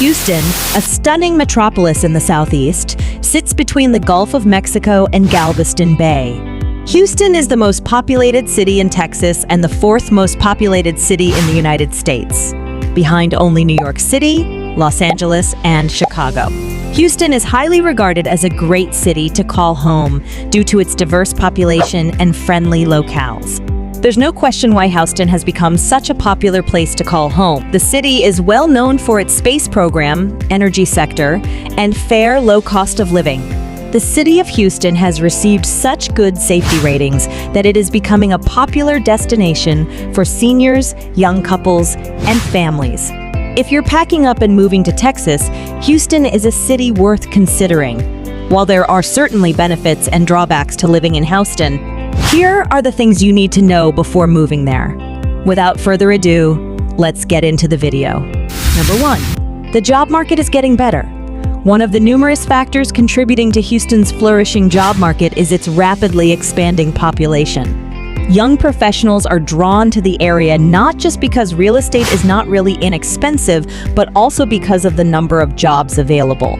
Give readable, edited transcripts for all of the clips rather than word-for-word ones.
Houston, a stunning metropolis in the southeast, sits between the Gulf of Mexico and Galveston Bay. Houston is the most populated city in Texas and the fourth most populated city in the United States, behind only New York City, Los Angeles, and Chicago. Houston is highly regarded as a great city to call home due to its diverse population and friendly locales. There's no question why Houston has become such a popular place to call home. The city is well known for its space program, energy sector, and fair, low cost of living. The city of Houston has received such good safety ratings that it is becoming a popular destination for seniors, young couples, and families. If you're packing up and moving to Texas, Houston is a city worth considering. While there are certainly benefits and drawbacks to living in Houston, here are the things you need to know before moving there. Without further ado, let's get into the video. Number 1. The job market is getting better. One of the numerous factors contributing to Houston's flourishing job market is its rapidly expanding population. Young professionals are drawn to the area not just because real estate is not really inexpensive, but also because of the number of jobs available.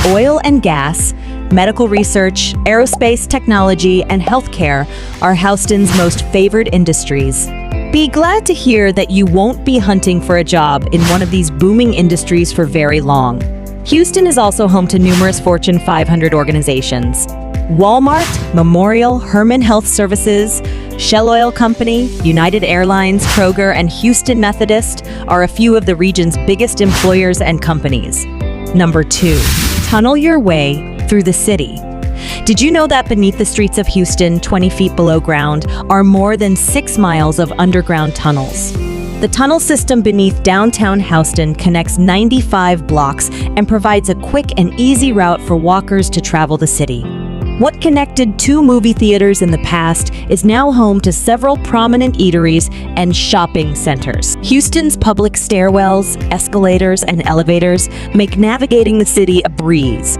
Oil and gas, medical research, aerospace technology, and healthcare are Houston's most favored industries. Be glad to hear that you won't be hunting for a job in one of these booming industries for very long. Houston is also home to numerous Fortune 500 organizations. Walmart, Memorial, Herman Health Services, Shell Oil Company, United Airlines, Kroger, and Houston Methodist are a few of the region's biggest employers and companies. Number 2. Tunnel your way through the city. Did you know that beneath the streets of Houston, 20 feet below ground, are more than 6 miles of underground tunnels? The tunnel system beneath downtown Houston connects 95 blocks and provides a quick and easy route for walkers to travel the city. What connected 2 movie theaters in the past is now home to several prominent eateries and shopping centers. Houston's public stairwells, escalators, and elevators make navigating the city a breeze.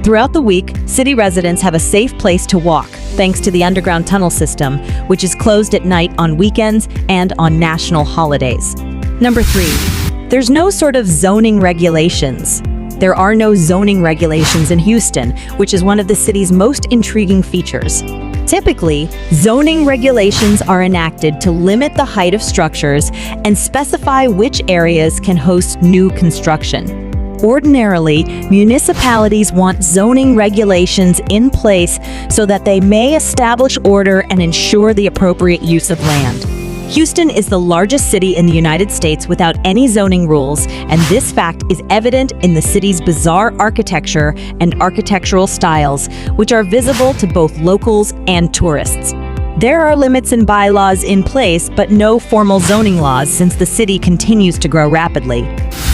Throughout the week, city residents have a safe place to walk, thanks to the underground tunnel system, which is closed at night on weekends and on national holidays. Number 3. There's no sort of zoning regulations. There are no zoning regulations in Houston, which is one of the city's most intriguing features. Typically, zoning regulations are enacted to limit the height of structures and specify which areas can host new construction. Ordinarily, municipalities want zoning regulations in place so that they may establish order and ensure the appropriate use of land. Houston is the largest city in the United States without any zoning rules, and this fact is evident in the city's bizarre architecture and architectural styles, which are visible to both locals and tourists. There are limits and bylaws in place, but no formal zoning laws since the city continues to grow rapidly.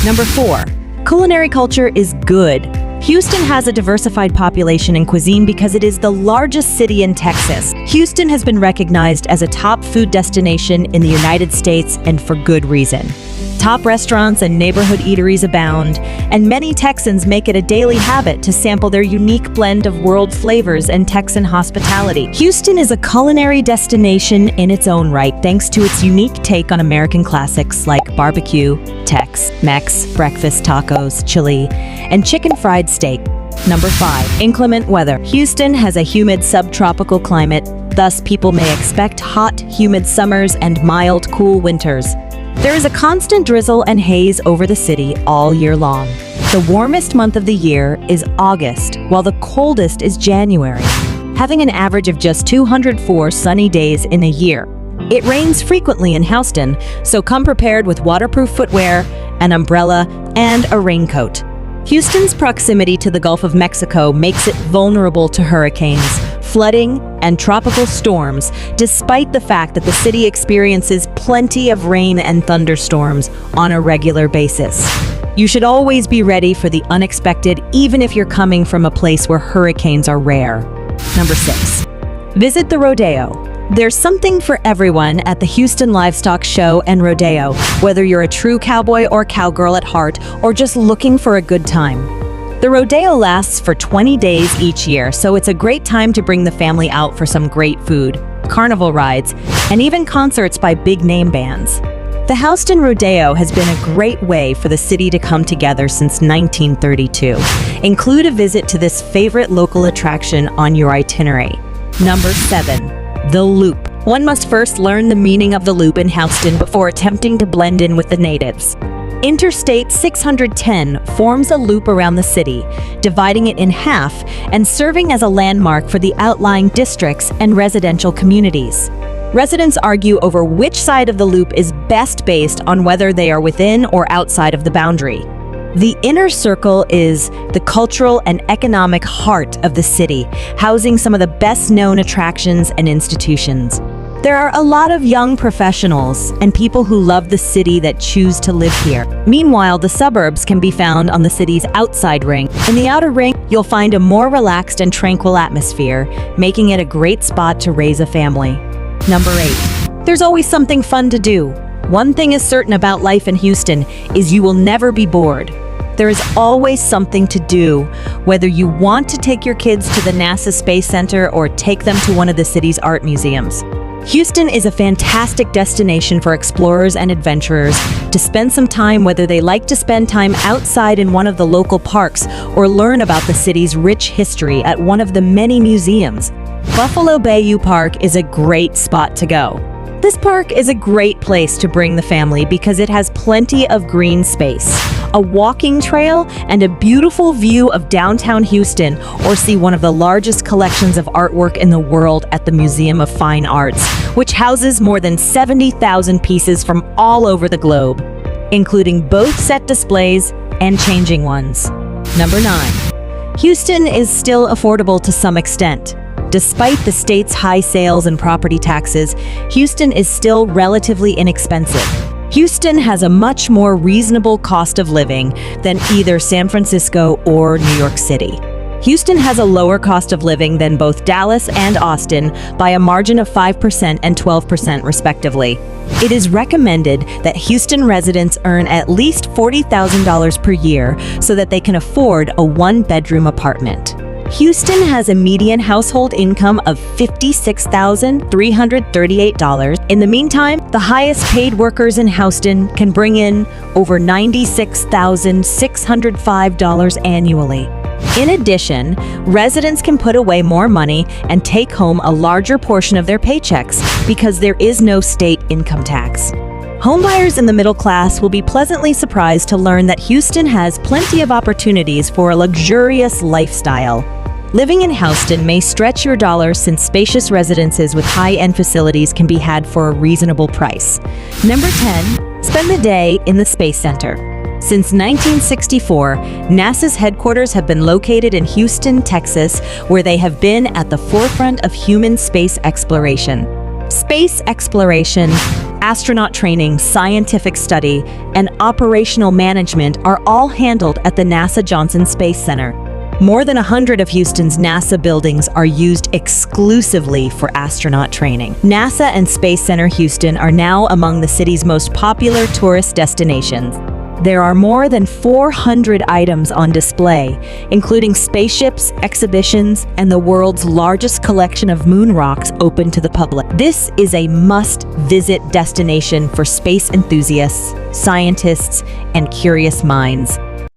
Number 4. Culinary culture is good. Houston has a diversified population in cuisine because it is the largest city in Texas. Houston has been recognized as a top food destination in the United States, and for good reason. Top restaurants and neighborhood eateries abound, and many Texans make it a daily habit to sample their unique blend of world flavors and Texan hospitality. Houston is a culinary destination in its own right, thanks to its unique take on American classics like barbecue, Tex-Mex, breakfast tacos, chili, and chicken fried steak. Number 5. Inclement weather. Houston has a humid subtropical climate, thus people may expect hot, humid summers and mild, cool winters. There is a constant drizzle and haze over the city all year long. The warmest month of the year is August, while the coldest is January, having an average of just 204 sunny days in a year. It rains frequently in Houston, so come prepared with waterproof footwear, an umbrella, and a raincoat. Houston's proximity to the Gulf of Mexico makes it vulnerable to hurricanes, flooding, and tropical storms, despite the fact that the city experiences plenty of rain and thunderstorms on a regular basis. You should always be ready for the unexpected, even if you're coming from a place where hurricanes are rare. Number 6. Visit the rodeo. There's something for everyone at the Houston Livestock Show and Rodeo, whether you're a true cowboy or cowgirl at heart, or just looking for a good time. The rodeo lasts for 20 days each year, so it's a great time to bring the family out for some great food, carnival rides, and even concerts by big-name bands. The Houston Rodeo has been a great way for the city to come together since 1932. Include a visit to this favorite local attraction on your itinerary. Number 7. The Loop. One must first learn the meaning of the loop in Houston before attempting to blend in with the natives. Interstate 610 forms a loop around the city, dividing it in half and serving as a landmark for the outlying districts and residential communities. Residents argue over which side of the loop is best based on whether they are within or outside of the boundary. The inner circle is the cultural and economic heart of the city, housing some of the best-known attractions and institutions. There are a lot of young professionals and people who love the city that choose to live here. Meanwhile, the suburbs can be found on the city's outside ring. In the outer ring, you'll find a more relaxed and tranquil atmosphere, making it a great spot to raise a family. Number 8. There's always something fun to do. One thing is certain about life in Houston is you will never be bored. There is always something to do, whether you want to take your kids to the NASA Space Center or take them to one of the city's art museums. Houston is a fantastic destination for explorers and adventurers to spend some time, whether they like to spend time outside in one of the local parks or learn about the city's rich history at one of the many museums. Buffalo Bayou Park is a great spot to go. This park is a great place to bring the family because it has plenty of green space, a walking trail, and a beautiful view of downtown Houston, or see one of the largest collections of artwork in the world at the Museum of Fine Arts, which houses more than 70,000 pieces from all over the globe, including both set displays and changing ones. Number 9. Houston is still affordable to some extent. Despite the state's high sales and property taxes, Houston is still relatively inexpensive. Houston has a much more reasonable cost of living than either San Francisco or New York City. Houston has a lower cost of living than both Dallas and Austin by a margin of 5% and 12% respectively. It is recommended that Houston residents earn at least $40,000 per year so that they can afford a one-bedroom apartment. Houston has a median household income of $56,338. In the meantime, the highest paid workers in Houston can bring in over $96,605 annually. In addition, residents can put away more money and take home a larger portion of their paychecks because there is no state income tax. Homebuyers in the middle class will be pleasantly surprised to learn that Houston has plenty of opportunities for a luxurious lifestyle. Living in Houston may stretch your dollars since spacious residences with high-end facilities can be had for a reasonable price. Number 10. Spend the day in the Space Center. Since 1964, NASA's headquarters have been located in Houston, Texas, where they have been at the forefront of human space exploration. Space exploration, astronaut training, scientific study, and operational management are all handled at the NASA Johnson Space Center. More than 100 of Houston's NASA buildings are used exclusively for astronaut training. NASA and Space Center Houston are now among the city's most popular tourist destinations. There are more than 400 items on display, including spaceships, exhibitions, and the world's largest collection of moon rocks open to the public. This is a must-visit destination for space enthusiasts, scientists, and curious minds.